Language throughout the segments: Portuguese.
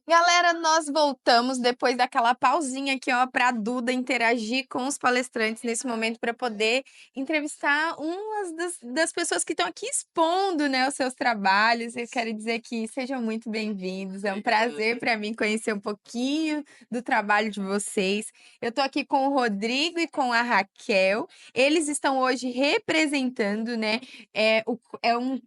Galera, nós voltamos depois daquela pausinha aqui, ó, para a Duda interagir com os palestrantes nesse momento para poder entrevistar umas das pessoas que estão aqui expondo, né, os seus trabalhos. Eu quero dizer que sejam muito bem-vindos. É um prazer para mim conhecer um pouquinho do trabalho de vocês. Eu estou aqui com o Rodrigo e com a Raquel. Eles estão hoje representando, né,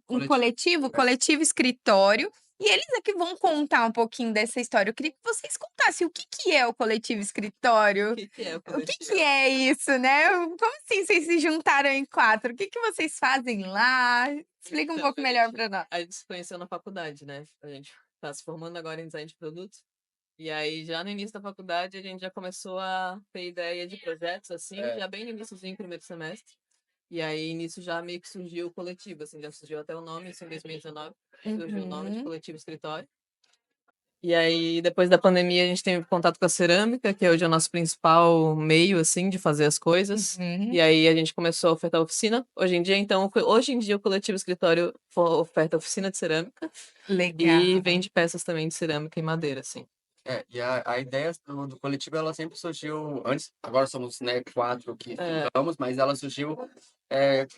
um coletivo escritório. E eles aqui vão contar um pouquinho dessa história. Eu queria que vocês contassem o que que é o coletivo escritório. O que é o O que coletivo? é isso, né? Como assim vocês se juntaram em 4? O que que vocês fazem lá? Explica um Então, pouco melhor para nós. a gente se conheceu na faculdade, né? A gente tá se formando agora em design de produtos. E aí, já no início da faculdade, a gente já começou a ter ideia de projetos, assim, já bem no iníciozinho, primeiro semestre. E aí, nisso já meio que surgiu o coletivo, assim, já surgiu até o nome, assim, em 2019, surgiu o nome de Uhum, Coletivo Escritório. E aí, depois da pandemia, a gente teve contato com a cerâmica, que hoje é o nosso principal meio, assim, de fazer as coisas. uhum. E aí, a gente começou a ofertar oficina. Hoje em dia, então, hoje em dia, o Coletivo Escritório oferta oficina de cerâmica e Legal. vende peças também de cerâmica e madeira, assim. E a ideia do coletivo, ela sempre surgiu antes, agora somos, né, 4 que ficamos, mas ela surgiu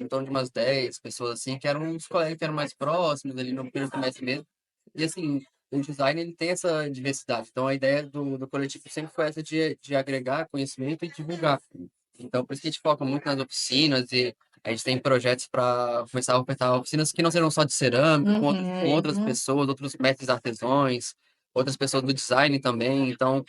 em torno de umas 10 pessoas, assim, que eram uns colegas que eram mais próximos, ali no primeiro semestre mesmo. E, assim, o design, ele tem essa diversidade. Então, a ideia do coletivo sempre foi essa de agregar conhecimento e divulgar. Então, por isso que a gente foca muito nas oficinas e a gente tem projetos para começar a ofertar oficinas que não serão só de cerâmica, com outras Uhum. pessoas, outros mestres artesãos, outras pessoas do design também. Então,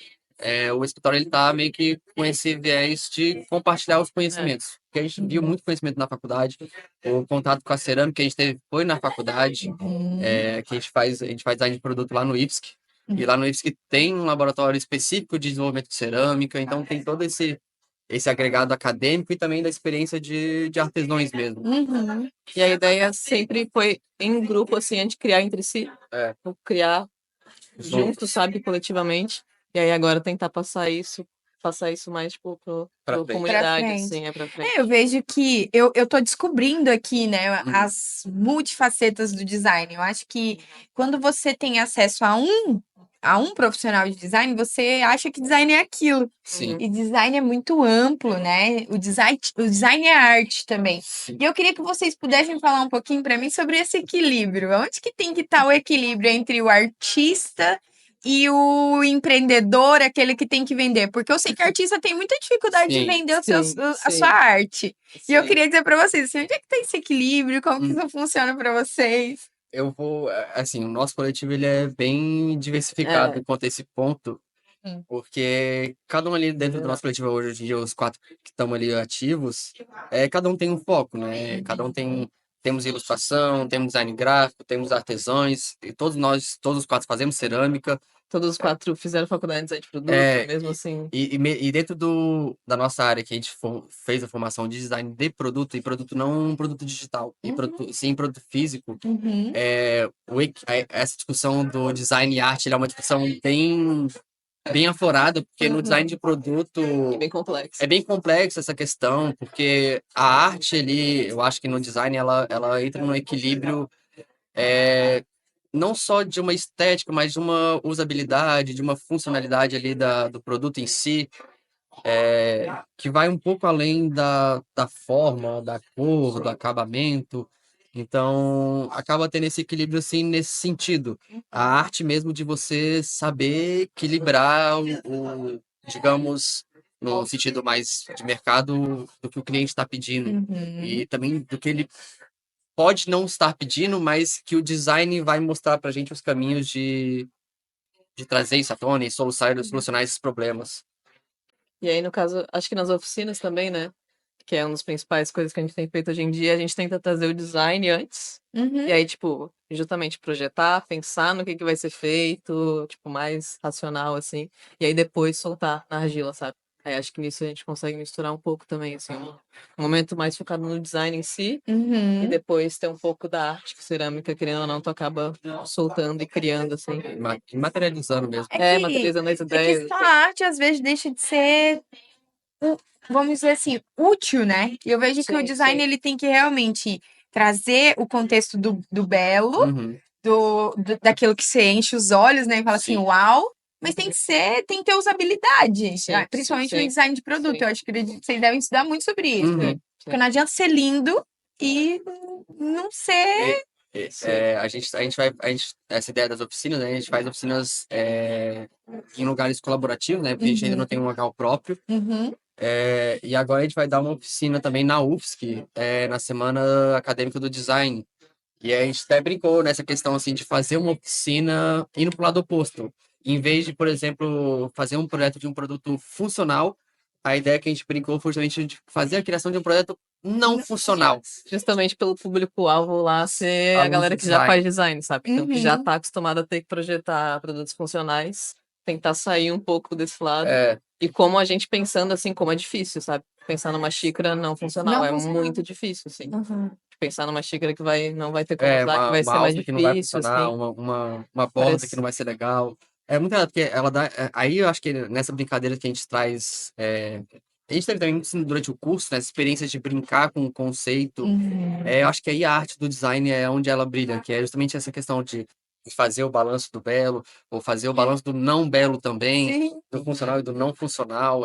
o escritório ele tá meio que com esse viés de compartilhar os É. conhecimentos. Porque a gente viu muito conhecimento na faculdade, o contato com a cerâmica que a gente teve foi na faculdade, que a gente faz design de produto lá no IFSC. E lá no IFSC tem um laboratório específico de desenvolvimento de cerâmica, então tem todo esse agregado acadêmico e também da experiência de artesãos mesmo. Uhum. E a ideia sempre foi, em grupo, assim, a gente criar entre si, criar junto, sabe, coletivamente. E aí agora tentar passar isso mais, tipo, Pra pra frente. Pra comunidade, frente. assim, pra Eu frente. vejo que eu tô descobrindo aqui, né, Uhum. as multifacetas do design. Eu acho que quando você tem acesso a um profissional de design, você acha que design é aquilo. Sim. E design é muito amplo, né? O design é arte também. E eu queria que vocês pudessem falar um pouquinho para mim sobre esse equilíbrio. Onde que tem que estar o equilíbrio entre o artista e o empreendedor, aquele que tem que vender? Porque eu sei que artista tem muita dificuldade de Sim, vender Sim, a sua sim, arte. E eu sim. queria dizer para vocês, assim, onde é que tá esse equilíbrio? Como que isso funciona para vocês? Eu vou, assim, o nosso coletivo ele é bem diversificado quanto a esse ponto, Hum. porque cada um ali dentro do nosso coletivo hoje em dia, os 4 que estão ali ativos, cada um tem um foco, né? Cada um temos ilustração, temos design gráfico, temos artesãos, e todos os 4 fazemos cerâmica. Todos os 4 fizeram faculdade de design de produto, mesmo assim. E dentro da nossa área que a gente fez a formação de design de produto, e produto não um produto digital, sim produto físico, Uhum. essa discussão do design e arte ela é uma discussão bem aflorada, porque no design de produto É bem complexo. é bem complexo essa questão, porque a arte ali, eu acho que no design ela entra num equilíbrio não só de uma estética, mas de uma usabilidade, de uma funcionalidade ali do produto em si, que vai um pouco além da forma, da cor, do acabamento. Então, acaba tendo esse equilíbrio assim nesse sentido. A arte mesmo de você saber equilibrar digamos, no sentido mais de mercado, do que o cliente está pedindo. Uhum. E também do que ele pode não estar pedindo, mas que o design vai mostrar para a gente os caminhos de trazer isso à tona e solucionar esses problemas. E aí, no caso, acho que nas oficinas também, né? Que é uma das principais coisas que a gente tem feito hoje em dia, a gente tenta trazer o design antes. Uhum. E aí, tipo, justamente projetar, pensar no que vai ser feito, tipo, mais racional, assim. E aí depois soltar na argila, sabe? Aí acho que nisso a gente consegue misturar um pouco também, assim, um momento mais focado no design em si. E Uhum. depois ter um pouco da arte, que cerâmica, querendo ou não, tu acaba soltando e criando, assim. Materializando mesmo. Materializando as É que ideias. só a arte às vezes deixa de ser, vamos dizer assim, útil, né? E eu vejo que o Sim, design sim. ele tem que realmente trazer o contexto do belo, Uhum. daquilo que você enche os olhos, né? E fala assim, Sim. uau, mas tem que ter usabilidade, Sim, principalmente no sim, design de produto. sim. Eu acho que vocês devem estudar muito sobre isso. Uhum. Sim, Porque não adianta ser lindo e não ser. Sim. Essa ideia das oficinas, né? A gente faz oficinas em lugares colaborativos, né? Porque a gente ainda não tem um local próprio. Uhum. E agora a gente vai dar uma oficina também na UFSC, na Semana Acadêmica do Design. E a gente até brincou nessa questão assim de fazer uma oficina indo para o lado oposto. Em vez de, por exemplo, fazer um projeto de um produto funcional, a ideia que a gente brincou foi justamente de fazer a criação de um projeto não funcional. Justamente pelo público-alvo lá ser a Alunos galera de que já design. faz design, sabe? Então, que já Uhum. tá acostumada a ter que projetar produtos funcionais, tentar sair um pouco desse lado. É, E como a gente pensando assim, como é difícil, sabe? Pensar numa xícara não funcional Não é funcional. muito difícil, assim. Uhum. Pensar numa xícara que não vai ter como usar, que vai uma ser mais alça que não vai difícil, funcionar, assim. uma borda que Parece. não vai ser legal. É muito legal, porque ela dá. Aí eu acho que nessa brincadeira que a gente traz. A gente teve também assim, durante o curso, né, essa experiência de brincar com o conceito. Uhum. Eu acho que aí a arte do design é onde ela brilha, que é justamente essa questão de fazer o balanço do belo, ou fazer o balanço do não belo também, Sim. do funcional e do não funcional.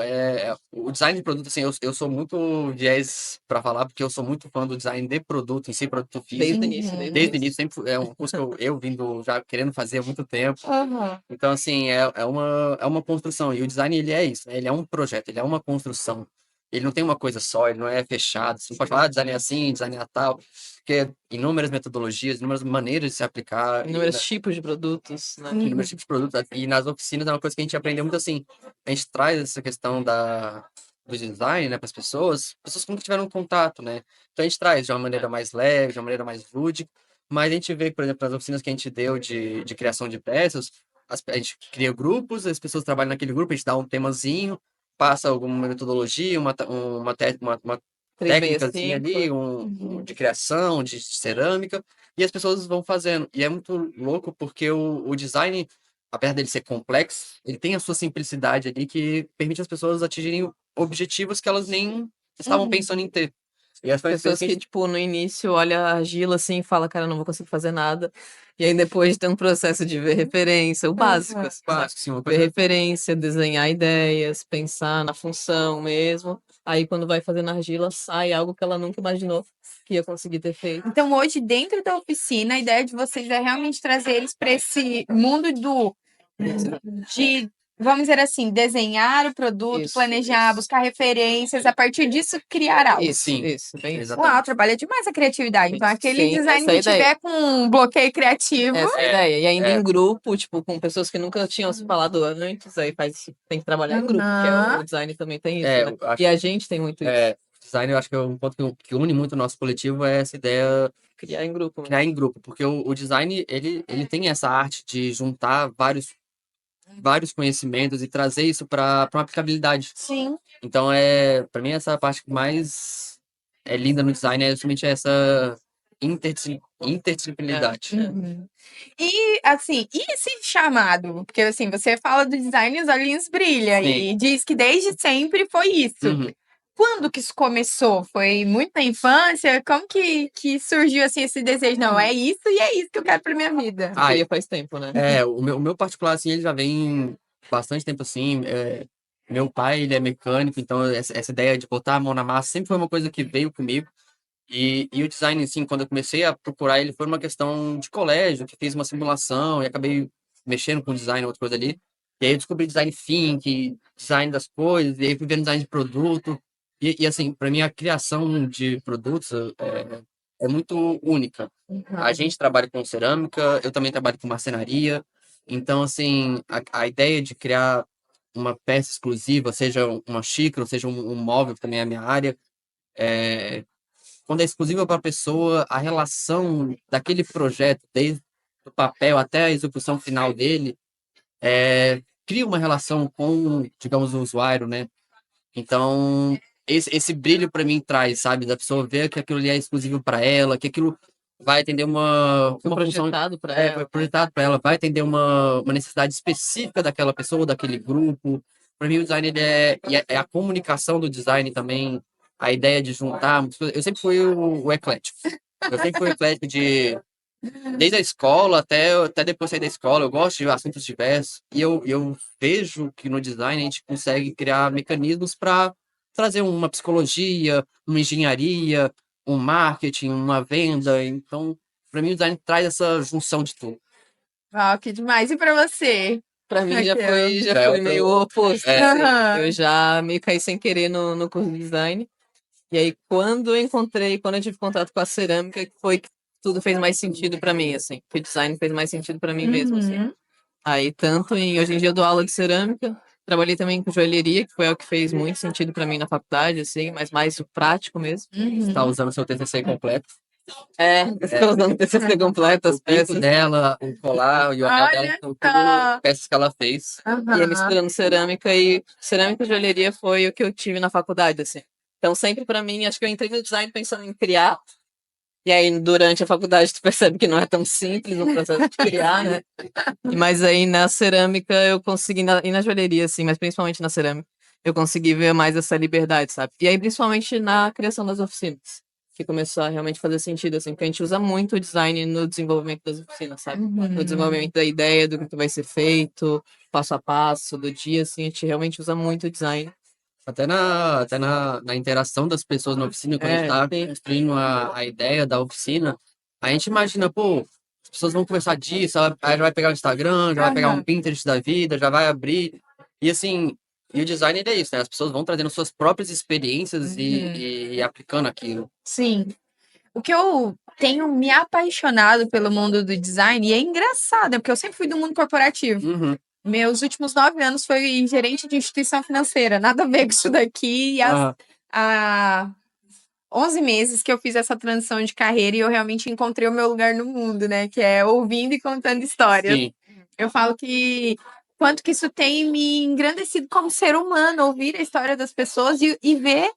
O design de produto, assim, eu sou muito viés para falar, porque eu sou muito fã do design de produto, em si, produto físico. Desde o início, Uhum. desde o Desde o início. início, sempre é um curso que eu vindo já querendo fazer há muito tempo. Uhum. Então, assim, é uma construção. E o design, ele é isso, né? Ele é um projeto, ele é uma construção. Ele não tem uma coisa só, ele não é fechado. Você não pode falar, design é assim, design é tal. Porque inúmeras metodologias, inúmeras maneiras de se aplicar, Inúmeros tipos de produtos, né? inúmeros tipos de produtos. E nas oficinas é uma coisa que a gente aprendeu muito assim. A gente traz essa questão do design, né, para as pessoas que nunca tiveram contato, né? Então a gente traz de uma maneira mais leve, de uma maneira mais lúdica. Mas a gente vê, por exemplo, nas oficinas que a gente deu de criação de peças, a gente cria grupos, as pessoas trabalham naquele grupo, a gente dá um temazinho, passa alguma metodologia, uma 365. técnicazinha ali, de criação, de cerâmica, e as pessoas vão fazendo. E é muito louco porque o design, apesar dele ser complexo, ele tem a sua simplicidade ali que permite as pessoas atingirem objetivos que elas nem estavam Uhum. pensando em ter. E essa foi a experiência Pessoas que a que, gente... tipo, no início olha a argila assim e fala, cara, eu não vou conseguir fazer nada. E aí depois tem um processo de ver referência, o básico, assim, sabe? Básico, sim, uma Ver coisa... referência, desenhar ideias, pensar na função mesmo. Aí quando vai fazer na argila, sai algo que ela nunca imaginou que ia conseguir ter feito. Então, hoje, dentro da oficina, a ideia de vocês é realmente trazer eles para esse mundo de, vamos dizer assim, desenhar o produto, Isso, planejar, isso. buscar referências, a partir disso criar algo. Isso, Sim, isso, bem isso. exatamente. Uau, trabalha demais a criatividade. Então, aquele Sim, design essa é a que ideia. tiver com um bloqueio criativo. Essa é a ideia. E ainda é. em grupo, tipo, com pessoas que nunca tinham se falado antes, aí tem que trabalhar em grupo, porque Aham. o design também tem isso, né? Eu acho E a gente tem muito isso. design, eu acho que é um ponto que une muito o nosso coletivo é essa ideia Criar em grupo, né? criar em grupo, porque o design, ele tem essa arte de juntar vários conhecimentos e trazer isso para uma aplicabilidade. Sim. Então, para mim, essa parte que mais é linda no design é justamente essa interdisciplinaridade. Uhum. E, assim, e esse chamado? Porque, assim, você fala do design e os olhinhos brilham. Sim. E diz que desde sempre foi isso. Uhum. Quando que isso começou? Foi muito na infância? Como que surgiu, assim, esse desejo? Não, é isso e é isso que eu quero pra minha vida. Eu queria faz tempo, né? O meu particular, assim, ele já vem bastante tempo, assim, meu pai, ele é mecânico, então essa ideia de botar a mão na massa sempre foi uma coisa que veio comigo. E o design, assim, quando eu comecei a procurar ele, foi uma questão de colégio, que fiz uma simulação e acabei mexendo com design, outra coisa ali. E aí eu descobri design thinking, design das coisas, e aí fui vendo design de produto. Assim, para mim, a criação de produtos é muito única. A gente trabalha com cerâmica, eu também trabalho com marcenaria. Então, assim, a ideia de criar uma peça exclusiva, seja uma xícara, ou seja um móvel, que também é a minha área, quando é exclusiva para a pessoa, a relação daquele projeto, desde o papel até a execução final dele, cria uma relação com, digamos, o usuário, né? Então, esse brilho para mim traz, sabe? Da pessoa ver que aquilo ali é exclusivo para ela, que aquilo vai atender Foi uma função. projetado pra Foi ela. projetado para ela, vai atender uma necessidade específica daquela pessoa, daquele grupo. Para mim, o design ele é a comunicação do design também, a ideia de juntar muitas coisas. Eu sempre fui o eclético. Eu sempre fui o eclético de desde a escola até depois de sair da escola, eu gosto de assuntos diversos. E eu vejo que no design a gente consegue criar mecanismos para trazer uma psicologia, uma engenharia, um marketing, uma venda. Então, para mim, o design traz essa junção de tudo. Uau, que demais. E pra você, Pra mim já Raquel? foi, já Já é foi outro- meio o oposto. É. assim. Aham. Eu já meio caí sem querer no curso de design. E aí, quando eu tive contato com a cerâmica, que foi que tudo fez mais sentido pra mim, assim. Que o design fez mais sentido pra mim mesmo, assim. Uhum. Aí, hoje em dia eu dou aula de cerâmica, trabalhei também com joalheria, que foi o que fez muito sentido pra mim na faculdade, assim, mas mais o prático mesmo. Você tá Uhum. usando seu TCC completo. Estou usando TCC completo, as O pinto peças. dela, o colar e o anel dela Olha são tudo só. peças que ela fez. E aí, Aham. misturando cerâmica e joalheria foi o que eu tive na faculdade, assim. Então, sempre pra mim, acho que eu entrei no design pensando em criar. E aí, durante a faculdade, tu percebe que não é tão simples o processo de criar, né? Mas aí, na cerâmica, eu consegui, e na joalheria, assim, mas principalmente na cerâmica, eu consegui ver mais essa liberdade, sabe? E aí, principalmente na criação das oficinas, que começou a realmente fazer sentido, assim, porque a gente usa muito o design no desenvolvimento das oficinas, sabe? No Uhum. desenvolvimento da ideia, do que vai ser feito, passo a passo, do dia, assim, a gente realmente usa muito o design. Até na interação das pessoas na oficina, quando a gente tá Sim. construindo a ideia da oficina, a gente imagina, pô, as pessoas vão conversar disso, aí já vai pegar o Instagram, já vai pegar um Aham. Pinterest da vida, já vai abrir. E assim, e o design é isso, né? As pessoas vão trazendo suas próprias experiências Uhum. e aplicando aquilo. Sim. O que eu tenho me apaixonado pelo mundo do design, e é engraçado, né, porque eu sempre fui do mundo corporativo. Uhum. Meus últimos 9 anos foi gerente de instituição financeira, nada a ver com isso daqui. E Ah, há 11 meses que eu fiz essa transição de carreira e eu realmente encontrei o meu lugar no mundo, né? Que é ouvindo e contando histórias. sim. Eu falo que quanto que isso tem me engrandecido como ser humano, ouvir a história das pessoas e ver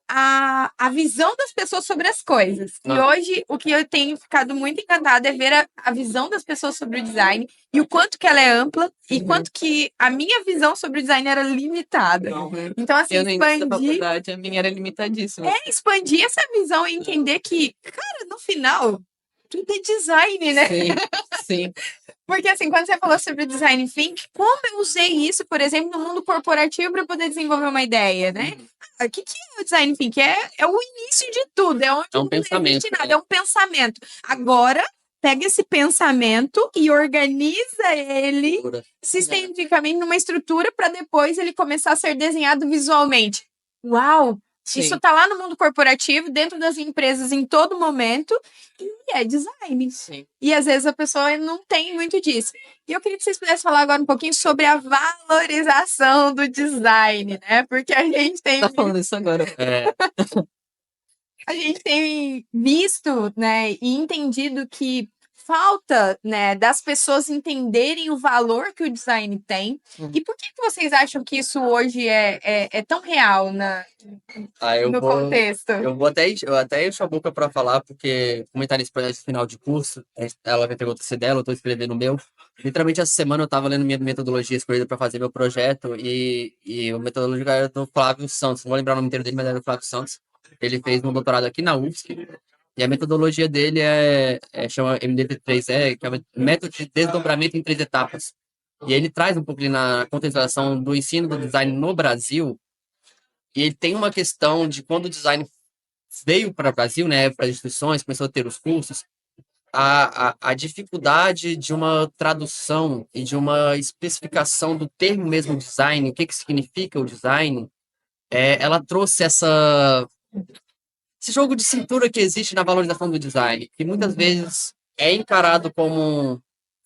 a visão das pessoas sobre as coisas. E Ah. hoje, o que eu tenho ficado muito encantada é ver a visão das pessoas sobre o design e o quanto que ela é ampla e quanto que a minha visão sobre o design era limitada. Então, assim, Eu, no início da expandir, faculdade, a minha era limitadíssima. expandir essa visão e entender que, cara, no final, tudo é design, né? Sim, sim. Porque, assim, quando você falou sobre design thinking, como eu usei isso, por exemplo, no mundo corporativo para poder desenvolver uma ideia, né? O que é o design thinking? É o início de tudo, é onde É um não pensamento, existe nada, né? é um pensamento. Agora, pega esse pensamento e organiza ele sistematicamente numa estrutura para depois ele começar a ser desenhado visualmente. Uau! Isso Sim. tá lá no mundo corporativo, dentro das empresas, em todo momento, e é design. Sim. E às vezes a pessoa não tem muito disso. E eu queria que vocês pudessem falar agora um pouquinho sobre a valorização do design, né? Porque a gente tem Tá falando isso agora. a gente tem visto, né, e entendido que falta, né, das pessoas entenderem o valor que o design tem. E por que vocês acham que isso hoje é tão real no contexto? Eu até encho a boca para falar, porque comentar nesse projeto final de curso, ela vai ter o TCC dela, eu tô escrevendo o meu. Literalmente essa semana eu tava lendo minha metodologia escolhida para fazer meu projeto e o metodologia era do Flávio Santos, não vou lembrar o nome inteiro dele, mas era do Flávio Santos. Ele fez um doutorado aqui na UFSC e a metodologia dele chama MDT3E, que é o método de desdobramento em 3 etapas. E ele traz um pouco ali na contextualização do ensino do design no Brasil. E ele tem uma questão de quando o design veio para o Brasil, né, para as instituições, começou a ter os cursos, a dificuldade de uma tradução e de uma especificação do termo mesmo design, o que que significa o design, ela trouxe esse jogo de cintura que existe na valorização do design, que muitas vezes é encarado como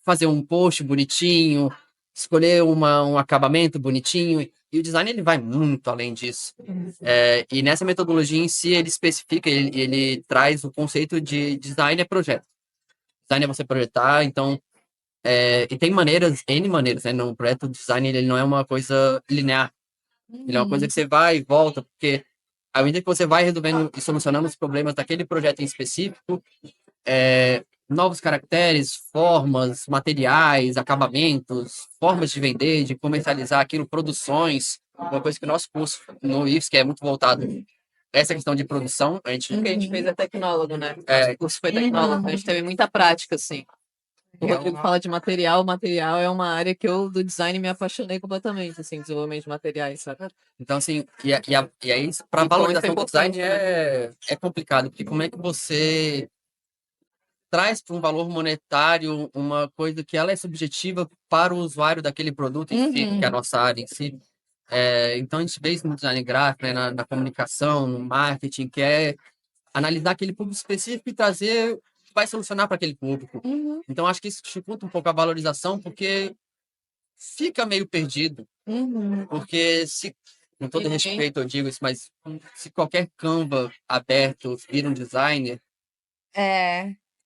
fazer um post bonitinho, escolher um acabamento bonitinho, e o design ele vai muito além disso. E nessa metodologia em si, ele especifica, ele traz o conceito de design é projeto. Design é você projetar, então, e tem N maneiras, né? No projeto de design ele não é uma coisa linear, ele é uma coisa que você vai e volta, porque à medida que você vai resolvendo e solucionando os problemas daquele projeto em específico, novos caracteres, formas, materiais, acabamentos, formas de vender, de comercializar aquilo, produções, uma coisa que o nosso curso no IFSC é muito voltado essa questão de produção, a gente... O que a gente fez é tecnólogo, né? É. O curso foi tecnólogo, a gente teve muita prática, assim. O Rodrigo fala de material é uma área que eu, do design, me apaixonei completamente, assim, desenvolvimento de materiais, sabe? Então, assim, e aí, para E como valorização isso é do design importante, é complicado, porque como é que você traz para um valor monetário uma coisa que ela é subjetiva para o usuário daquele produto em si, que é a nossa área em si. Então, a gente vê isso no design gráfico, né, na comunicação, no marketing, que é analisar aquele público específico e trazer o que vai solucionar para aquele público. Então, acho que isso dificulta um pouco a valorização, porque fica meio perdido. Porque se, com todo respeito eu digo isso, mas se qualquer Canva aberto vira um designer,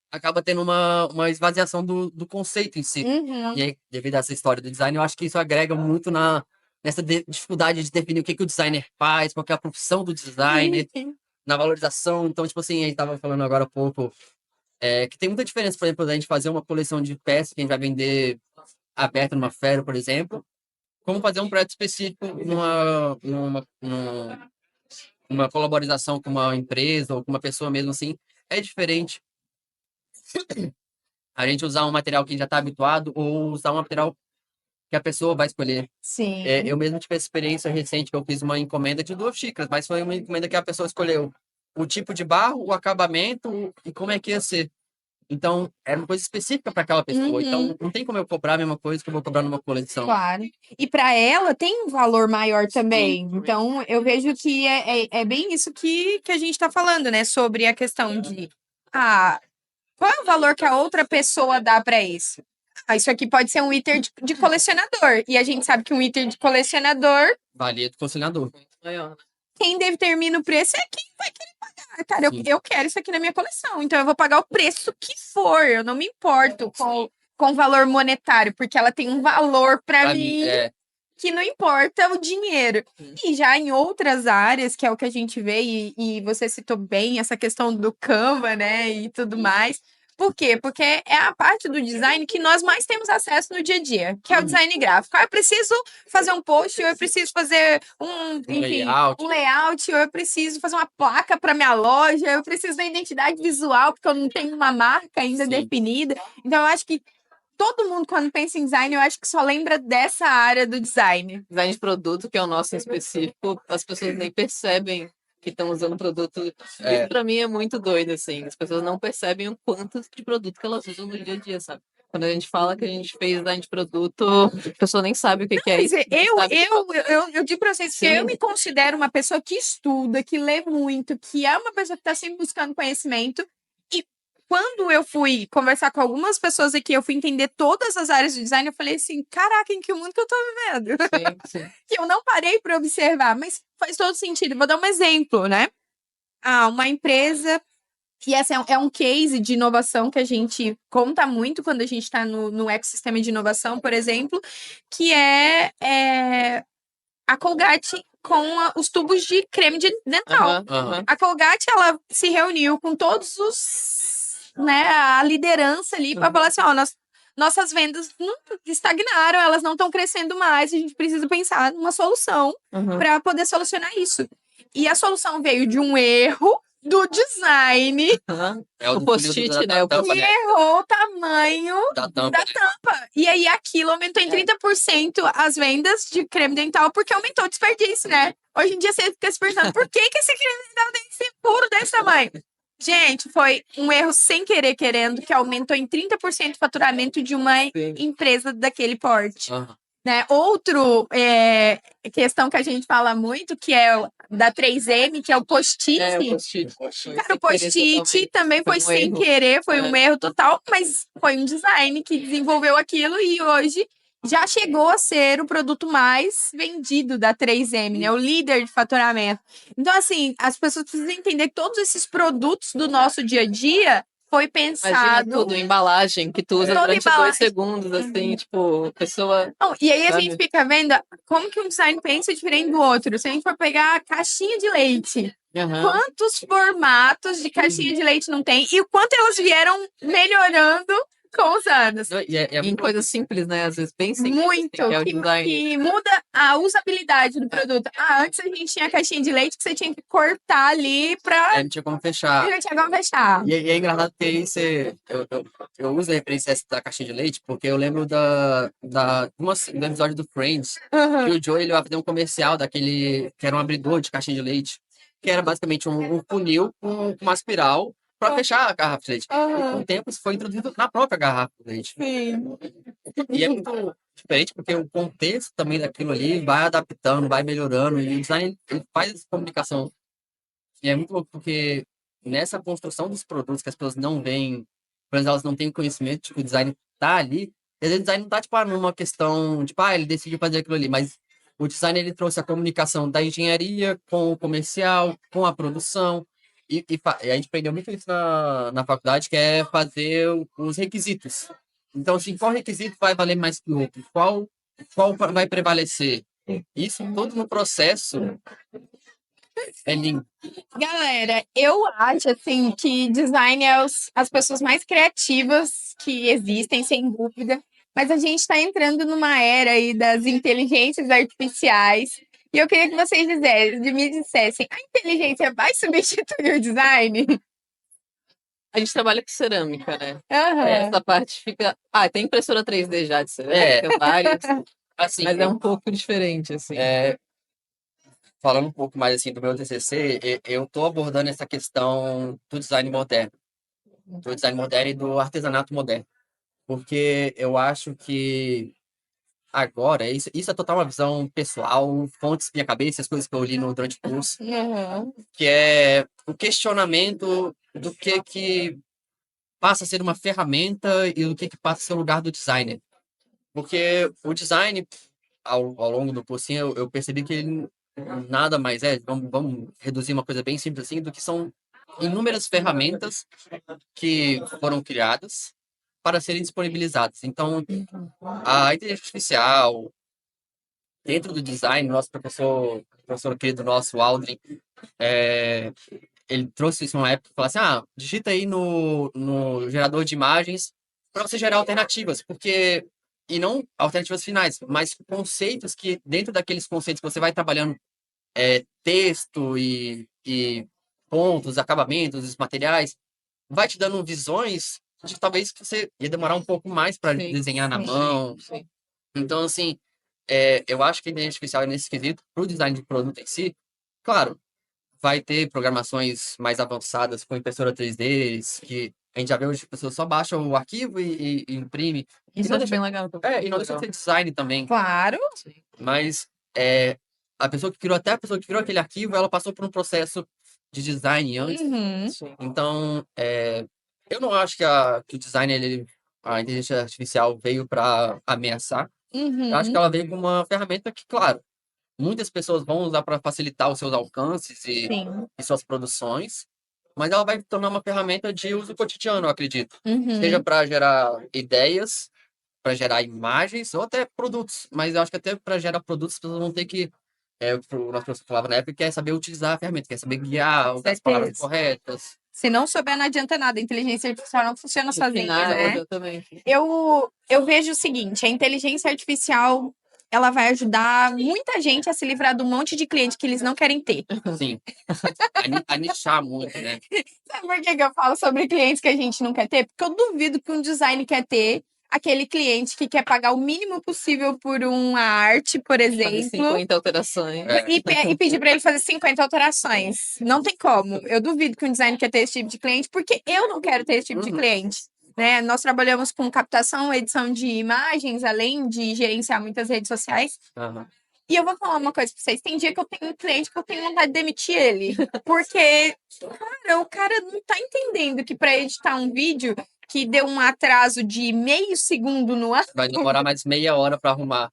acaba tendo uma esvaziação do conceito em si. E aí, devido a essa história do design, eu acho que isso agrega muito nessa dificuldade de definir o que o designer faz, qual que é a profissão do designer, na valorização. Então, tipo assim, a gente tava falando agora há pouco, que tem muita diferença, por exemplo, da gente fazer uma coleção de peças que a gente vai vender aberta numa feira, por exemplo, como fazer um projeto específico numa colaboração com uma empresa ou com uma pessoa mesmo assim. É diferente a gente usar um material que já está habituado ou usar um material que a pessoa vai escolher. Sim. Eu mesmo tive essa experiência recente que eu fiz uma encomenda de 2 xícaras, mas foi uma encomenda que a pessoa escolheu o tipo de barro, o acabamento e como é que ia ser. Então, era uma coisa específica para aquela pessoa. Então, não tem como eu cobrar a mesma coisa que eu vou cobrar numa coleção. Claro. E para ela tem um valor maior também. Então, eu vejo que é bem isso que a gente está falando, né? Sobre a questão de qual é o valor que a outra pessoa dá para isso? Isso aqui pode ser um item de colecionador. E a gente sabe que um item de colecionador, Valia do conciliador. maior. quem determina o preço é quem vai querer pagar. Cara, eu quero isso aqui na minha coleção. Então, eu vou pagar o preço que for. Eu não me importo com o valor monetário, porque ela tem um valor para mim que não importa o dinheiro. E já em outras áreas, que é o que a gente vê, e você citou bem essa questão do Canva, né, e tudo mais. Por quê? Porque é a parte do design que nós mais temos acesso no dia a dia, que é o design gráfico. Eu preciso fazer um post, ou eu preciso fazer um layout, ou eu preciso fazer uma placa para minha loja, eu preciso da identidade visual, porque eu não tenho uma marca ainda definida. Então, eu acho que todo mundo, quando pensa em design, eu acho que só lembra dessa área do design. Design de produto, que é o nosso em específico, as pessoas nem percebem que estão usando produto. Isso pra mim é muito doido, assim. As pessoas não percebem o quanto de produto que elas usam no dia a dia, sabe? Quando a gente fala que a gente fez design de produto, a pessoa nem sabe o que é isso. Eu digo pra vocês que eu me considero uma pessoa que estuda, que lê muito, que é uma pessoa que tá sempre buscando conhecimento. E quando eu fui conversar com algumas pessoas aqui, eu fui entender todas as áreas do design, eu falei assim, caraca, em que mundo que eu tô vivendo? Sim. Que eu não parei para observar, mas faz todo sentido. Vou dar um exemplo, né? Uma empresa, e essa é um case de inovação que a gente conta muito quando a gente está no ecossistema de inovação, por exemplo, que é a Colgate com os tubos de creme de dental. A Colgate, ela se reuniu com todos a liderança ali para falar assim, nossas vendas não estagnaram, elas não estão crescendo mais, a gente precisa pensar numa solução para poder solucionar isso. E a solução veio de um erro do design. O post-it, né? Que errou o tamanho da tampa. E aí aquilo aumentou em 30% as vendas de creme dental, porque aumentou o desperdício, né? Hoje em dia você fica se perguntando por que esse creme dental tem que ser puro desse tamanho? Gente, foi um erro sem querer, querendo, que aumentou em 30% o faturamento de uma empresa daquele porte. Né? Outro questão que a gente fala muito, que é da 3M, que é o post-it. Cara, o post-it também foi sem querer, foi um erro total, mas foi um design que desenvolveu aquilo e hoje já chegou a ser o produto mais vendido da 3M, né? O líder de faturamento. Então, assim, as pessoas precisam entender que todos esses produtos do nosso dia a dia foi pensado... Imagina tudo, embalagem, que tu usa durante 2 segundos, assim, tipo, pessoa... Não, e aí a gente fica vendo como que um design pensa diferente do outro. Se a gente for pegar a caixinha de leite, quantos formatos de caixinha de leite não tem? E o quanto elas vieram melhorando com os anos. É Em coisas simples, né? Às vezes bem simples. Muito, que é o design. que muda a usabilidade do produto. Antes a gente tinha a caixinha de leite que você tinha que cortar ali pra... não tinha como fechar. Não tinha como fechar. E é engraçado porque aí eu uso a referência essa da caixinha de leite porque eu lembro do episódio do Friends, que o Joey ele vai fazer um comercial daquele que era um abridor de caixinha de leite, que era basicamente um funil com uma espiral para fechar a garrafa de leite. E com o tempo isso foi introduzido na própria garrafa de leite. Sim. E é muito diferente porque o contexto também daquilo ali vai adaptando, vai melhorando, e o design ele faz essa comunicação. E é muito louco porque nessa construção dos produtos que as pessoas não veem, por exemplo, elas não têm conhecimento de que o design tá ali, e às vezes o design não tá, tipo, numa questão, tipo, ele decidiu fazer aquilo ali, mas o design, ele trouxe a comunicação da engenharia com o comercial, com a produção, e a gente aprendeu muito isso na faculdade, que é fazer os requisitos. Então, assim, qual requisito vai valer mais que o outro? Qual vai prevalecer? Isso tudo no processo é lindo. Galera, eu acho assim que design é as pessoas mais criativas que existem, sem dúvida. Mas a gente está entrando numa era aí das inteligências artificiais. E eu queria que vocês me dissessem, a inteligência vai substituir o design? A gente trabalha com cerâmica, né? Aham. Essa parte fica... tem impressora 3D já de cerâmica, várias. Assim, Mas é um pouco diferente, assim. falando um pouco mais assim do meu TCC, eu estou abordando essa questão do design moderno, e do artesanato moderno, porque eu acho que agora, isso é total uma visão pessoal, fontes minha cabeça, as coisas que eu li durante o curso, que é o questionamento do que passa a ser uma ferramenta e do que passa a ser o lugar do designer. Porque o design, ao longo do cursinho, eu percebi que ele nada mais é, vamos reduzir uma coisa bem simples assim, do que são inúmeras ferramentas que foram criadas para serem disponibilizadas. Então, a inteligência artificial, dentro do design, nosso professor querido nosso, Aldrin, ele trouxe isso uma época e falou assim, digita aí no gerador de imagens para você gerar alternativas, porque e não alternativas finais, mas conceitos que dentro daqueles conceitos que você vai trabalhando texto e pontos, acabamentos, os materiais, vai te dando visões de talvez que você ia demorar um pouco mais para desenhar na mão. Sim. Então, assim, eu acho que a inteligência artificial, nesse quesito, para o design de produto em si, claro, vai ter programações mais avançadas com impressora 3D, que a gente já vê hoje que as pessoas só baixam o arquivo e imprime. Isso é bem legal. E não deixa de ser design também. Claro. Mas a pessoa que criou aquele arquivo, ela passou por um processo de design antes. Então, eu não acho que o design, a inteligência artificial veio para ameaçar. Eu acho que ela veio com uma ferramenta que, claro, muitas pessoas vão usar para facilitar os seus alcances e suas produções, mas ela vai tornar uma ferramenta de uso cotidiano, eu acredito. Seja para gerar ideias, para gerar imagens ou até produtos. Mas eu acho que até para gerar produtos, as pessoas vão ter que, o nosso professor falava na época, quer saber utilizar a ferramenta, quer saber guiar, usar as palavras corretas. Se não souber, não adianta nada. A inteligência artificial não funciona sozinha, né? Exatamente. Eu vejo o seguinte, a inteligência artificial, ela vai ajudar muita gente a se livrar de um monte de cliente que eles não querem ter. Sim. A nichar muito, né? Sabe por que eu falo sobre clientes que a gente não quer ter? Porque eu duvido que um design quer ter aquele cliente que quer pagar o mínimo possível por uma arte, por exemplo. Fazer 50 alterações. E pedir para ele fazer 50 alterações. Não tem como. Eu duvido que um design quer ter esse tipo de cliente, porque eu não quero ter esse tipo de cliente. Né? Nós trabalhamos com captação, edição de imagens, além de gerenciar muitas redes sociais. E eu vou falar uma coisa pra vocês. Tem dia que eu tenho um cliente que eu tenho vontade de demitir ele. Porque, cara, o cara não tá entendendo que para editar um vídeo que deu um atraso de meio segundo no ar. Vai demorar mais meia hora para arrumar.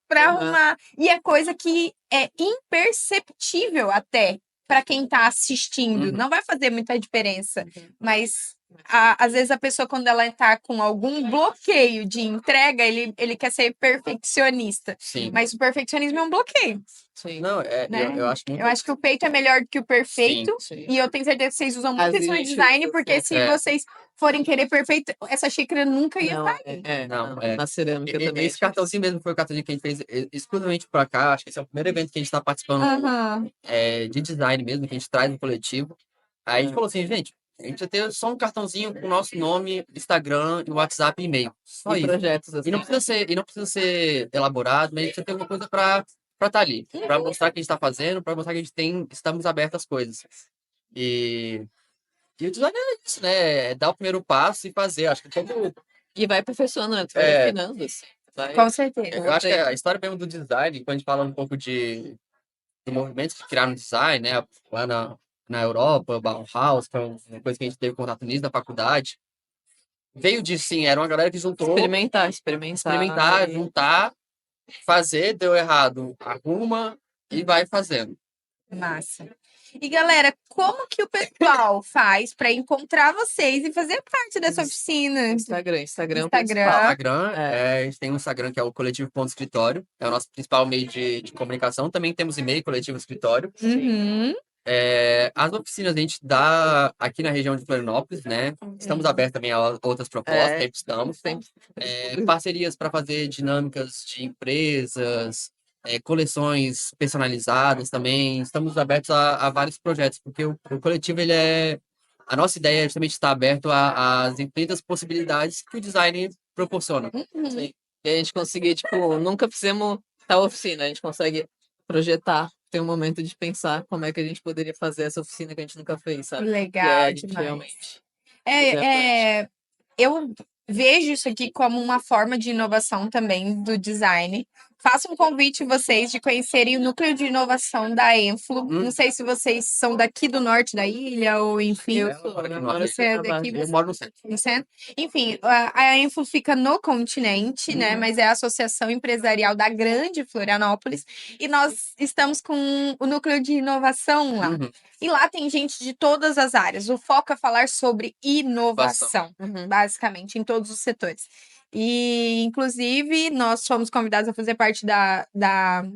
E é coisa que é imperceptível até para quem tá assistindo. Não vai fazer muita diferença. Mas Às vezes a pessoa, quando ela tá com algum bloqueio de entrega, ele quer ser perfeccionista. Sim. Mas o perfeccionismo é um bloqueio, Sim. Não, né? eu acho muito. Eu acho que o feito é melhor do que o perfeito. Sim. E eu tenho certeza que vocês usam muito Às isso no vezes, design, porque se É. vocês forem querer perfeito, essa xícara nunca ia Não, estar aí. Não, na cerâmica também. Esse cartãozinho mesmo foi o cartãozinho que a gente fez exclusivamente pra cá. Acho que esse é o primeiro evento que a gente tá participando Aham. de design mesmo, que a gente traz no coletivo. Aí a gente falou assim, gente, a gente vai ter só um cartãozinho com o nosso nome, Instagram, WhatsApp e e-mail. Só E isso. projetos assim. E não precisa ser elaborado, mas a gente precisa ter alguma coisa para estar ali, para mostrar o que a gente está fazendo, para mostrar que a gente estamos abertos às coisas. E o design é isso, né? É dar o primeiro passo e fazer. Acho que todo. E vai aperfeiçoando, vai É. refinando. Assim. Com certeza. Eu acho que a história mesmo do design, quando a gente fala um pouco de movimentos que criaram design, né? Lá na Europa, o Bauhaus, que é uma coisa que a gente teve contato nisso da faculdade. Veio disso, sim, era uma galera que juntou, Experimentar, juntar, fazer, deu errado, arruma e vai fazendo. Massa. E galera, como que o pessoal faz para encontrar vocês e fazer parte dessa oficina? Instagram Instagram. Instagram, a gente tem um Instagram que é o Coletivo.escritório, é o nosso principal meio de comunicação. Também temos e-mail, Coletivo Escritório. Uhum. As oficinas a gente dá aqui na região de Florianópolis, né? Estamos abertos também a outras propostas, sempre estamos. Parcerias para fazer dinâmicas de empresas, coleções personalizadas também. Estamos abertos a vários projetos, porque o coletivo, ele é... A nossa ideia é justamente estar aberto às infinitas possibilidades que o design proporciona. Sim. E a gente conseguir, tipo, nunca fizemos tal oficina, a gente consegue projetar, ter um momento de pensar como é que a gente poderia fazer essa oficina que a gente nunca fez, sabe? Legal, E aí a gente demais. realmente fazer a parte. Eu vejo isso aqui como uma forma de inovação também do design. Faço um convite a vocês de conhecerem o núcleo de inovação da Enflo. Não sei se vocês são daqui do norte da ilha ou enfim. Eu sou, eu moro Você é daqui, Eu moro no centro. no centro. Enfim, a Enflo fica no continente, né? Mas é a Associação Empresarial da Grande Florianópolis. E nós estamos com o núcleo de inovação lá. Uhum. E lá tem gente de todas as áreas. O foco é falar sobre inovação, basicamente, em todos os setores. E, inclusive, nós fomos convidados a fazer parte da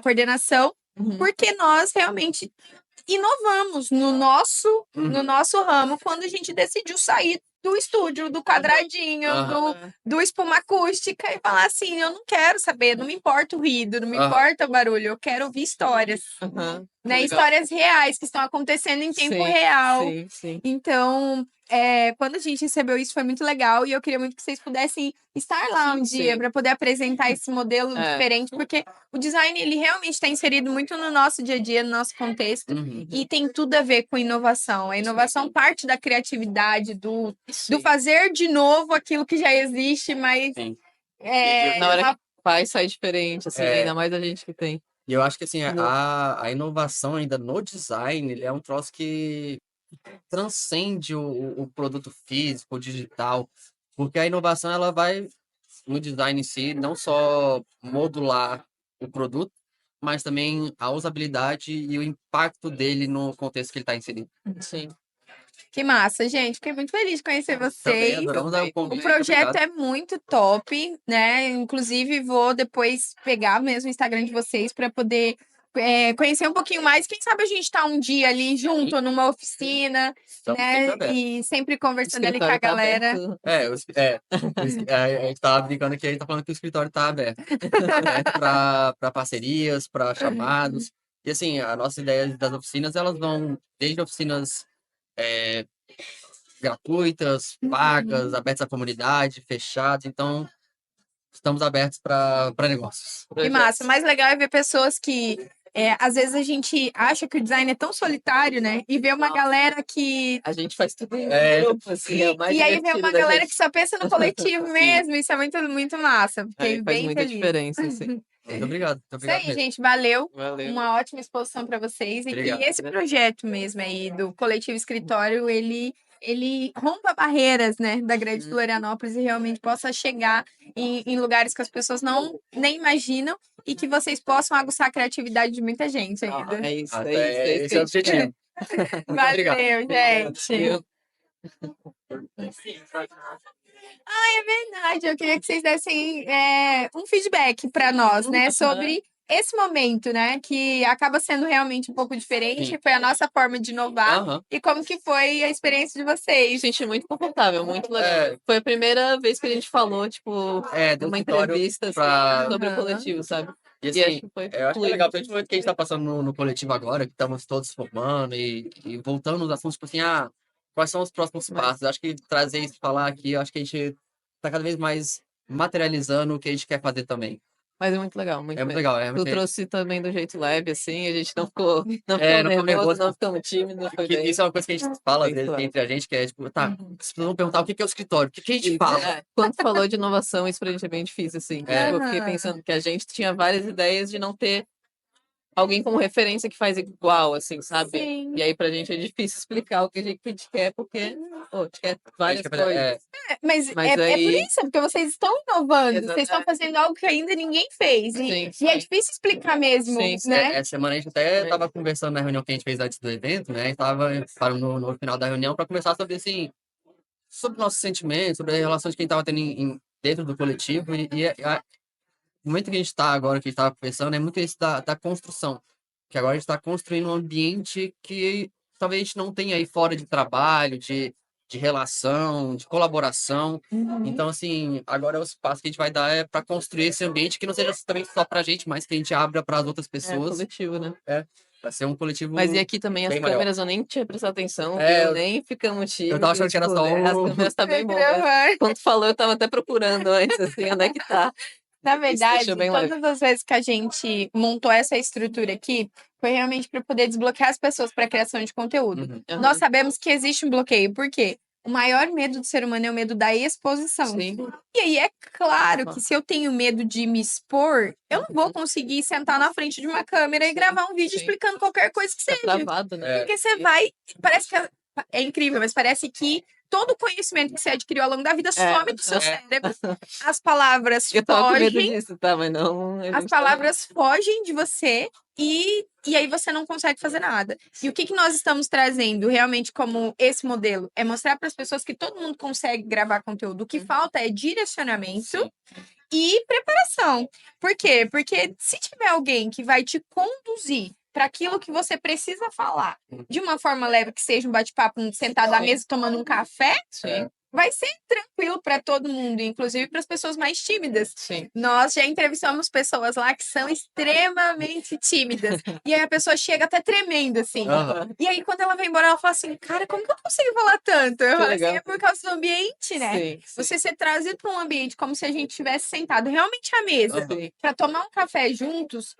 coordenação, porque nós realmente inovamos no nosso ramo quando a gente decidiu sair do estúdio, do quadradinho, do espuma acústica e falar assim, eu não quero saber, não me importa o ruído, não me importa o barulho, eu quero ouvir histórias, né? Histórias reais que estão acontecendo em tempo real. Sim. Então, quando a gente recebeu isso, foi muito legal e eu queria muito que vocês pudessem estar lá um dia para poder apresentar esse modelo diferente, porque o design, ele realmente está inserido muito no nosso dia a dia, no nosso contexto, e tem tudo a ver com inovação. A inovação parte da criatividade, do fazer de novo aquilo que já existe, mas... Na hora que faz, sai diferente, assim, ainda mais a gente que tem. E eu acho que assim, a inovação ainda no design, ele é um troço que transcende o produto físico, o digital, porque a inovação ela vai no design em si, não só modular o produto, mas também a usabilidade e o impacto dele no contexto que ele está inserido. Sim. Que massa, gente. Fiquei muito feliz de conhecer vocês. Também. O projeto é muito top, né? Inclusive, vou depois pegar mesmo o Instagram de vocês para poder conhecer um pouquinho mais. Quem sabe a gente tá um dia ali junto, numa oficina, né? E sempre conversando ali com a galera. A gente tava brincando aqui, a gente tá falando que o escritório tá aberto. Aberto para parcerias, para chamados. E assim, a nossa ideia das oficinas, elas vão desde oficinas gratuitas, pagas, abertas à comunidade, fechadas. Então, estamos abertos para negócios. Que massa. O mais legal é ver pessoas que às vezes a gente acha que o design é tão solitário, né? E ver uma galera que... A gente faz tudo em grupo, assim, E aí ver uma galera que só pensa no coletivo mesmo. Isso é muito, muito massa. Fiquei bem muita feliz. diferença, assim. Muito obrigado. Isso aí, gente. Valeu. Valeu. Uma ótima exposição para vocês. Obrigado. E esse projeto mesmo aí do Coletivo Escritório, ele rompa barreiras, né, da Grande Florianópolis e realmente possa chegar em lugares que as pessoas nem imaginam e que vocês possam aguçar a criatividade de muita gente ainda. É isso, Esse é o objetivo. Valeu, gente. É verdade, eu queria que vocês dessem um feedback para nós, né, sobre esse momento, né, que acaba sendo realmente um pouco diferente, Sim. foi a nossa forma de inovar, Aham. e como que foi a experiência de Me vocês. senti muito confortável, muito legal. Foi a primeira vez que a gente falou, tipo, Do uma escritório entrevista assim, pra... sobre o Aham. coletivo, sabe? E E assim, acho que foi eu acho que é fluido. legal, principalmente o momento que a gente tá passando no coletivo agora, que estamos todos formando e voltando nos assuntos, tipo assim, quais são os próximos Mas, passos? Eu acho que trazer isso, falar aqui, eu acho que a gente tá cada vez mais materializando o que a gente quer fazer também. mas é muito legal, É muito muito mesmo. legal, é Tu muito... trouxe também do jeito leve, assim, a gente não ficou não ficou nervoso, nervoso. não ficamos tímidos, foi Que bem, isso é uma coisa que a gente fala às bem vezes suave. entre a gente, que é tipo, tá, Uhum. vocês vão perguntar o que que é o escritório, o que que a gente Isso, fala? quando tu falou de inovação, isso pra gente é bem difícil, assim. É. Tipo, eu fiquei pensando que a gente tinha várias ideias de não ter alguém como referência que faz igual, assim, sabe? Sim. E aí pra gente é difícil explicar o que a gente quer, porque a gente quer A várias gente quer fazer- coisas. Mas Mas é por aí, isso, porque vocês estão inovando, Exato, vocês estão fazendo algo que ainda ninguém fez, sim, e é difícil explicar mesmo, sim, né? Essa semana a gente até tava conversando na reunião que a gente fez antes do evento, né? E tava parando no final da reunião para conversar sobre, assim, sobre nossos sentimentos, sobre as relações que a gente tava tendo dentro do coletivo. No momento que a gente tá agora, que a gente tava conversando, é muito isso da construção. Que agora a gente tá construindo um ambiente que talvez a gente não tenha aí fora de trabalho, de relação, de colaboração. Então, assim, agora o espaço que a gente vai dar é para construir esse ambiente que não seja também só pra gente, mas que a gente abra para as outras é pessoas. coletivo, né? Para ser um coletivo Mas e aqui também as bem maior. câmeras, eu nem tinha prestado atenção, É, viu? Nem ficamos tímidos. eu tava achando que era tipo, só As um... câmeras tá bem bom, mas quando tu falou, eu tava até procurando antes, assim, onde é que tá. Na Isso verdade, deixou bem leve. todas as vezes que a gente montou essa estrutura aqui, foi realmente para poder desbloquear as pessoas para a criação de conteúdo. Uhum. Nós sabemos que existe um bloqueio, por quê? O maior medo do ser humano é o medo da exposição. Sim, E aí é claro que se eu tenho medo de me expor, eu não vou conseguir sentar na frente de uma câmera e gravar um vídeo sim. explicando qualquer coisa que tá seja. travado, né? Porque você vai. Parece que é incrível, mas parece que todo o conhecimento que você adquiriu ao longo da vida some do seu cérebro. As palavras Eu tava com medo fogem. disso, tá? Mas não. a As gente tá- palavras fogem de você e aí você não consegue fazer nada. E o que nós estamos trazendo realmente como esse modelo? É mostrar para as pessoas que todo mundo consegue gravar conteúdo. O que falta é direcionamento e preparação. Por quê? Porque se tiver alguém que vai te conduzir para aquilo que você precisa falar de uma forma leve, que seja um bate-papo sentado à Sim. mesa tomando um café, Sim, vai ser tranquilo para todo mundo, inclusive para as pessoas mais tímidas. sim. Nós já entrevistamos pessoas lá que são extremamente tímidas. E aí a pessoa chega até tremendo, assim. Aham. E aí, quando ela vai embora, ela fala assim: Cara, como que eu consigo falar tanto? Eu Que falo assim: legal. É por causa do ambiente, né? Sim, sim. Você ser trazido para um ambiente como se a gente estivesse sentado realmente à mesa Sim. para tomar um café juntos.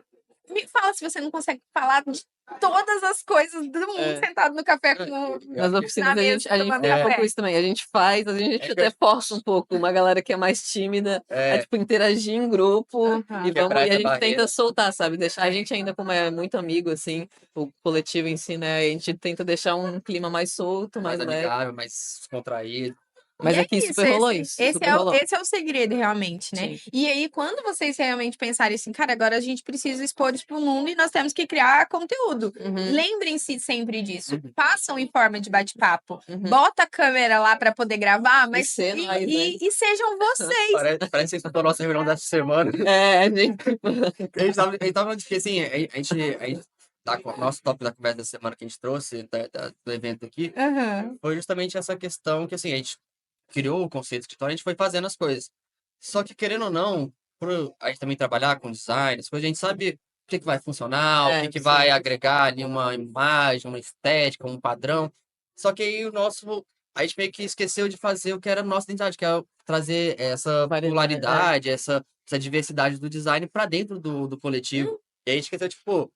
Me fala se você não consegue falar de todas as coisas do mundo sentado no café com Nas oficinas na a mesa gente faz tomando um café. pouco isso também. A gente faz, a gente que até força um pouco uma galera que é mais tímida a, tipo, interagir em grupo Aham. e Quebrar a essa gente tenta barreira. soltar, sabe? Deixar a gente ainda como é muito amigo, assim, o coletivo em si, né? A gente tenta deixar um clima mais solto, mais mais leve. amigável, mais descontraído. Mas E é aqui isso, super rolou isso. Super rolou. esse é o segredo, realmente, né? Sim. E aí, quando vocês realmente pensarem assim, cara, agora a gente precisa expor isso pro mundo e nós temos que criar conteúdo. Uhum. Lembrem-se sempre disso. Uhum. Façam em forma de bate-papo. Uhum. Bota a câmera lá para poder gravar, mas ser nós, né? e sejam vocês. Parece que foi a nossa reunião dessa semana. É, a gente. A gente tava falando de que, assim, a gente nosso tópico da conversa da semana que a gente trouxe, do evento aqui, Aham. foi justamente essa questão que, assim, a gente criou o conceito de escritório, a gente foi fazendo as coisas. Só que, querendo ou não, por a gente também trabalhar com design, as coisas, a gente sabe o que vai funcionar, o que sim. vai agregar ali uma imagem, uma estética, um padrão. Só que aí a gente meio que esqueceu de fazer o que era a nossa identidade, que é trazer essa Variedade, pluralidade, essa diversidade do design para dentro do coletivo. E aí a gente esqueceu, tipo,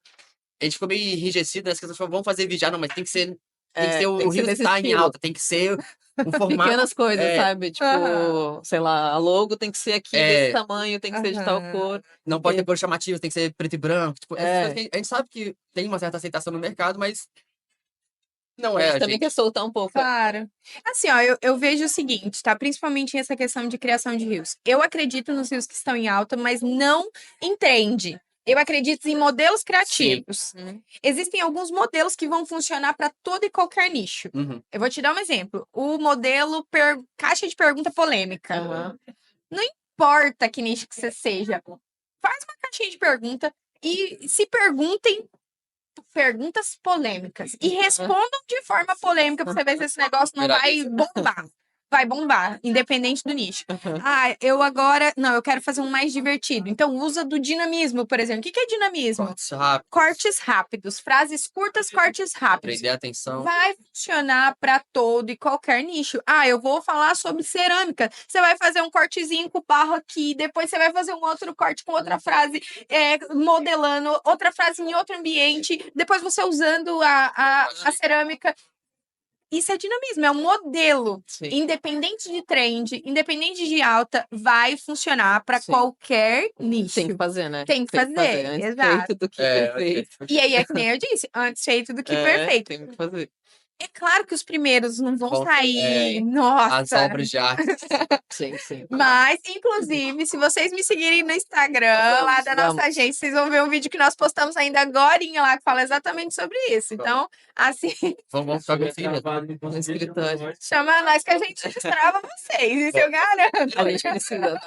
a gente ficou meio enrijecido nessa questão, vamos fazer vídeo, não, mas tem que ser o tem que ser Rio desse está em estilo. alta, tem que ser um formato. Pequenas coisas, sabe? Tipo, Aham. sei lá, a logo tem que ser aqui desse tamanho, tem que ser de tal Aham. cor. Não pode ter cor chamativa, tem que ser preto e branco. Tipo, essas coisas que a gente sabe que tem uma certa aceitação no mercado, mas não A é gente a também gente. quer soltar um pouco. Claro. Assim, ó, eu vejo o seguinte, tá? Principalmente essa questão de criação de rios. Eu acredito nos rios que estão em alta, mas não em trend. Eu acredito em modelos criativos. Uhum. Existem alguns modelos que vão funcionar para todo e qualquer nicho. Uhum. Eu vou te dar um exemplo. O modelo caixa de pergunta polêmica. Aham. Não importa que nicho que você seja, faz uma caixinha de pergunta e se perguntem perguntas polêmicas e respondam de forma polêmica para você ver se esse negócio não vai bombar. Vai bombar, independente do nicho. Ah, eu agora... Não, eu quero fazer um mais divertido. Então, usa do dinamismo, por exemplo. O que é dinamismo? Cortes rápidos, Cortes rápidos. Frases curtas, cortes rápidos. prender a atenção. Vai funcionar para todo e qualquer nicho. Ah, eu vou falar sobre cerâmica. Você vai fazer um cortezinho com barro aqui, depois você vai fazer um outro corte com outra frase, modelando outra frase em outro ambiente, depois você usando a cerâmica. Isso é dinamismo, é um modelo. Sim. Independente de trend, independente de alta, vai funcionar para Sim. qualquer nicho. Tem que fazer, né? Tem que fazer, Antes exato. feito do que É, perfeito. E aí é que nem eu disse, antes feito do que É, perfeito. tem que fazer. É claro que os primeiros não vão Vão- sair, As nossa. obras de arte. Sim, sim. Mas, inclusive, se vocês me seguirem no Instagram, lá da nossa Vamos. agência, vocês vão ver um vídeo que nós postamos ainda agorinha lá, que fala exatamente sobre isso. Então, assim, Vamos ficar com filha. No escritório. chama nós que a gente destrava vocês, isso eu garanto. A gente precisa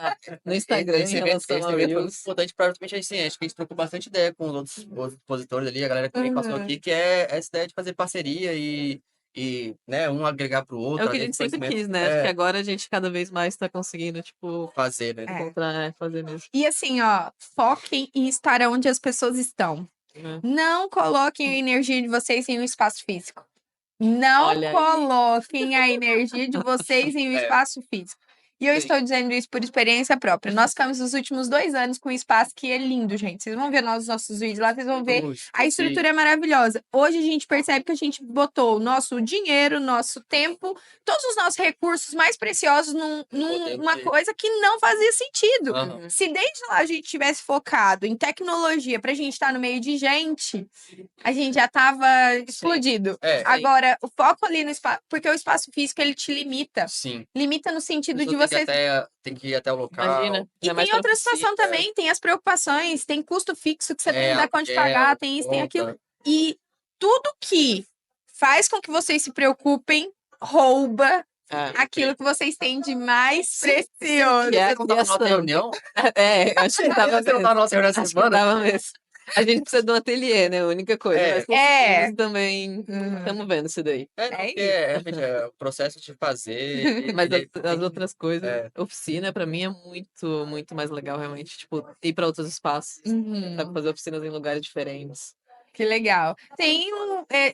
no Instagram em Esse evento relação foi a muito Reels. importante para a gente, assim, acho que a gente trocou bastante ideia com os outros expositores ali, a galera que também passou Uhum. aqui, que é essa ideia de fazer parceria e né, um agregar pro outro. É o que a além gente do sempre conhecimento. quis, né? Acho que agora a gente cada vez mais tá conseguindo, tipo, Fazer, né? encontrar, fazer mesmo. E assim, ó, foquem em estar onde as pessoas estão. Né? Não coloquem a energia de vocês em um espaço físico. Não Olha aí. coloquem a energia de vocês em um É. espaço físico. E eu Sim. estou dizendo isso por experiência própria. Nós ficamos os últimos 2 anos com um espaço que é lindo, gente. Vocês vão ver nos nossos vídeos lá, vocês vão ver. A estrutura é maravilhosa. Hoje a gente percebe que a gente botou o nosso dinheiro, nosso tempo, todos os nossos recursos mais preciosos numa coisa que não fazia sentido. Aham. Se desde lá a gente tivesse focado em tecnologia pra gente estar no meio de gente, a gente já tava explodido. É, Agora, o foco ali no espaço, porque o espaço físico ele te limita. sim. Limita no sentido de Pessoa você. tem que ir até o local. Imagina. E ainda mais tem outra pra situação oficina. também, tem as preocupações, tem custo fixo que você tem que dar conta de aluguel, pagar, tem isso, tem conta. aquilo. E tudo que faz com que vocês se preocupem, rouba É. aquilo que vocês têm de mais precioso. E é- Você não tava na nossa essa- reunião? Acho que tava Você não tá na nossa reunião essa Acho que semana? tava mesmo. A gente precisa de um ateliê, né? A única coisa. É. Mas conseguimos também. Estamos vendo isso daí. Porque realmente é o processo de fazer. Mas ele as tem- outras coisas, É. oficina, pra mim, é muito, muito mais legal, realmente. Tipo, ir pra outros espaços. Uhum. Sabe, fazer oficinas em lugares diferentes. Que legal.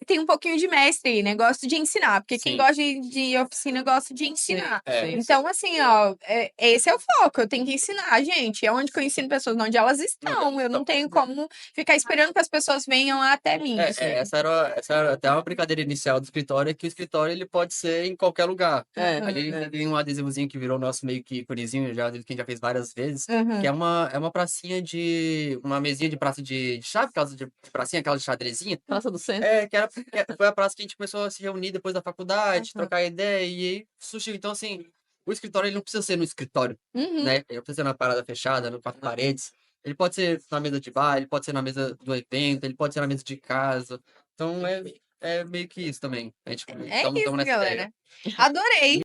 Tem um pouquinho de mestre aí, né? Gosto de ensinar, porque quem Sim. gosta de oficina gosta de ensinar. É. Sim. Então, assim, ó, esse é o foco. Eu tenho que ensinar, gente. É onde que eu ensino pessoas, onde elas estão. Eu não tenho como ficar esperando que as pessoas venham até mim. Essa era até uma brincadeira inicial do escritório, que o escritório ele pode ser em qualquer lugar. Ali tem um adesivozinho que virou nosso meio que íconezinho, que a gente já fez várias vezes, Uhum. que é uma pracinha uma mesinha de praça de chave, aquela de pracinha, aquela de xadrezinha. Praça do Centro. Foi a praça que a gente começou a se reunir depois da faculdade, Uhum. trocar ideia, e aí surgiu. Então, assim, o escritório ele não precisa ser no escritório, Uhum. né? Ele não precisa ser na parada fechada, no quatro paredes. Ele pode ser na mesa de bar, ele pode ser na mesa do evento, ele pode ser na mesa de casa. Então, é meio que isso também. A gente É tamo isso, nessa galera. ideia. Adorei.